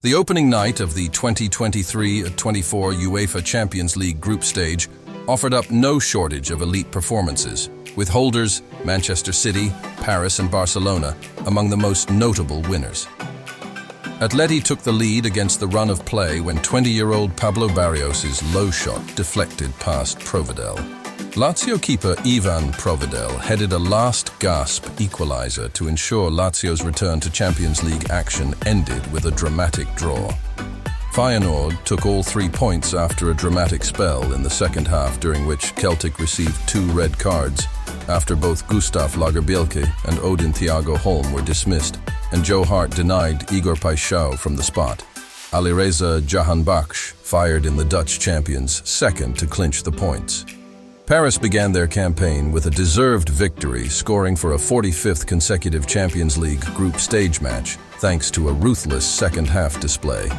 The opening night of the 2023-24 UEFA Champions League group stage offered up no shortage of elite performances, with holders Manchester City, Paris and Barcelona among the most notable winners. Atleti took the lead against the run of play when 20-year-old Pablo Barrios' low shot deflected past Provedel. Lazio keeper Ivan Provedel headed a last-gasp equalizer to ensure Lazio's return to Champions League action ended with a dramatic draw. Feyenoord took all 3 points after a dramatic spell in the second half, during which Celtic received 2 red cards after both Gustav Lagerbielke and Odin Thiago Holm were dismissed, and Joe Hart denied Igor Paixão from the spot. Alireza Jahanbakhsh fired in the Dutch champions' second to clinch the points. Paris began their campaign with a deserved victory, scoring for a 45th consecutive Champions League group stage match, thanks to a ruthless second-half display.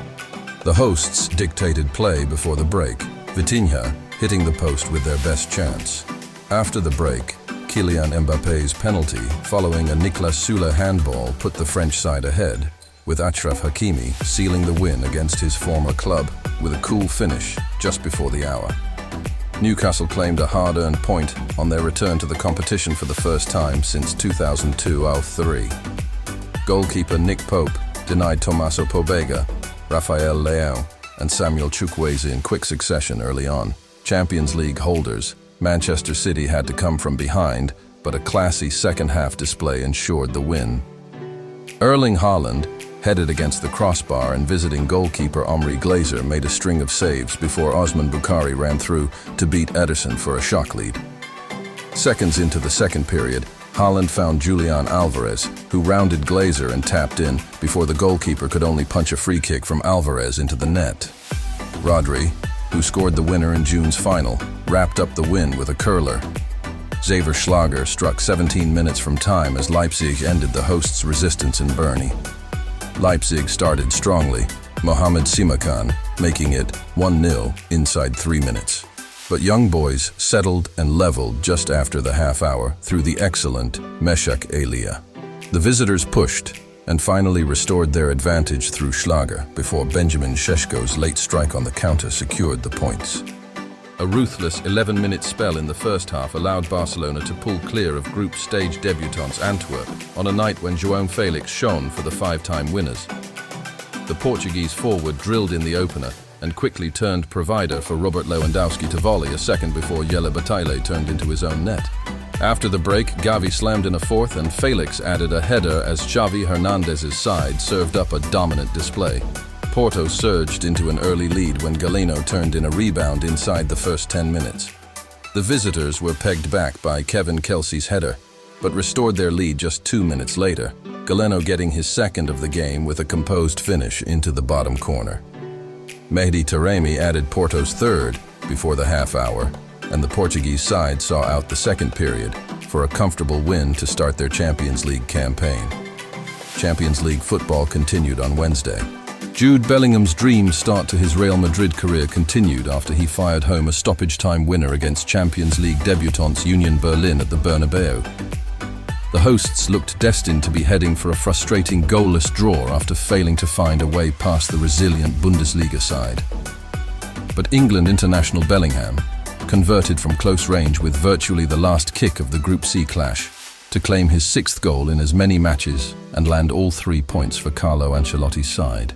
The hosts dictated play before the break, Vitinha hitting the post with their best chance. After the break, Kylian Mbappe's penalty, following a Niklas Süle handball, put the French side ahead, with Achraf Hakimi sealing the win against his former club with a cool finish just before the hour. Newcastle claimed a hard-earned point on their return to the competition for the first time since 2002-03. Goalkeeper Nick Pope denied Tommaso Pobega, Rafael Leão, and Samuel Chukwueze in quick succession early on. Champions League holders, Manchester City had to come from behind, but a classy second-half display ensured the win. Erling Haaland headed against the crossbar, and visiting goalkeeper Omri Glazer made a string of saves before Osman Bukhari ran through to beat Ederson for a shock lead. Seconds into the second period, Haaland found Julian Alvarez, who rounded Glazer and tapped in before the goalkeeper could only punch a free kick from Alvarez into the net. Rodri, who scored the winner in June's final, wrapped up the win with a curler. Xaver Schlager struck 17 minutes from time as Leipzig ended the hosts' resistance in Burnley. Leipzig started strongly, Mohamed Simakan making it 1-0 inside 3 minutes. But Young Boys settled and leveled just after the half hour through the excellent Meshak Elia. The visitors pushed and finally restored their advantage through Schlager before Benjamin Šeško's late strike on the counter secured the points. A ruthless 11-minute spell in the first half allowed Barcelona to pull clear of group stage debutants Antwerp on a night when João Felix shone for the 5-time winners. The Portuguese forward drilled in the opener and quickly turned provider for Robert Lewandowski to volley a second before Jelle Bataille turned into his own net. After the break, Gavi slammed in a fourth and Felix added a header as Xavi Hernandez's side served up a dominant display. Porto surged into an early lead when Galeno turned in a rebound inside the first 10 minutes. The visitors were pegged back by Kevin Kelsey's header, but restored their lead just 2 minutes later, Galeno getting his second of the game with a composed finish into the bottom corner. Mehdi Taremi added Porto's third before the half hour, and the Portuguese side saw out the second period for a comfortable win to start their Champions League campaign. Champions League football continued on Wednesday. Jude Bellingham's dream start to his Real Madrid career continued after he fired home a stoppage-time winner against Champions League debutants Union Berlin at the Bernabeu. The hosts looked destined to be heading for a frustrating goalless draw after failing to find a way past the resilient Bundesliga side. But England international Bellingham converted from close range with virtually the last kick of the Group C clash to claim his 6th goal in as many matches and land all 3 points for Carlo Ancelotti's side.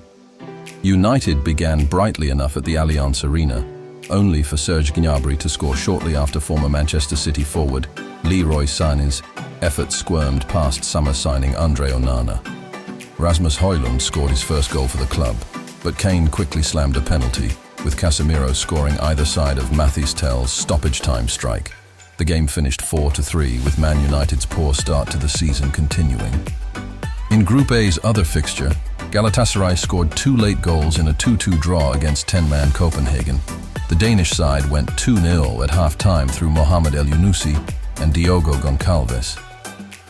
United began brightly enough at the Allianz Arena, only for Serge Gnabry to score shortly after former Manchester City forward Leroy Sané's effort squirmed past summer signing Andre Onana. Rasmus Højlund scored his first goal for the club, but Kane quickly slammed a penalty, with Casemiro scoring either side of Mathys Tel's stoppage-time strike. The game finished 4-3, with Man United's poor start to the season continuing. In Group A's other fixture, Galatasaray scored 2 late goals in a 2-2 draw against 10-man Copenhagen. The Danish side went 2-0 at half-time through Mohamed El Yunusi and Diogo Goncalves.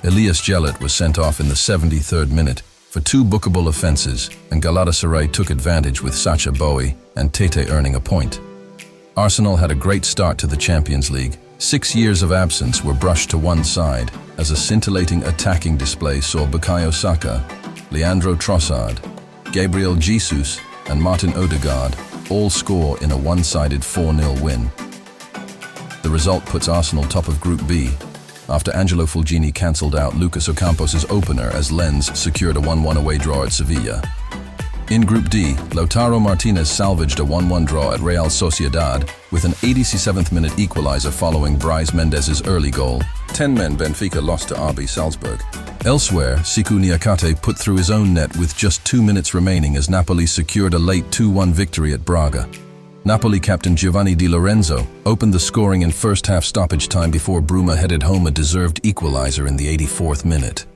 Elias Jellet was sent off in the 73rd minute for 2 bookable offences, and Galatasaray took advantage with Sacha Boey and Tete earning a point. Arsenal had a great start to the Champions League. 6 years of absence were brushed to one side as a scintillating attacking display saw Bukayo Saka, Leandro Trossard, Gabriel Jesus, and Martin Odegaard all score in a one-sided 4-0 win. The result puts Arsenal top of Group B, after Angelo Fulgini cancelled out Lucas Ocampos' opener as Lens secured a 1-1 away draw at Sevilla. In Group D, Lautaro Martinez salvaged a 1-1 draw at Real Sociedad with an 87th minute equaliser following Brais Mendes's early goal. 10 men Benfica lost to RB Salzburg. Elsewhere, Siku Niakate put through his own net with just 2 minutes remaining as Napoli secured a late 2-1 victory at Braga. Napoli captain Giovanni Di Lorenzo opened the scoring in first half stoppage time before Bruma headed home a deserved equaliser in the 84th minute.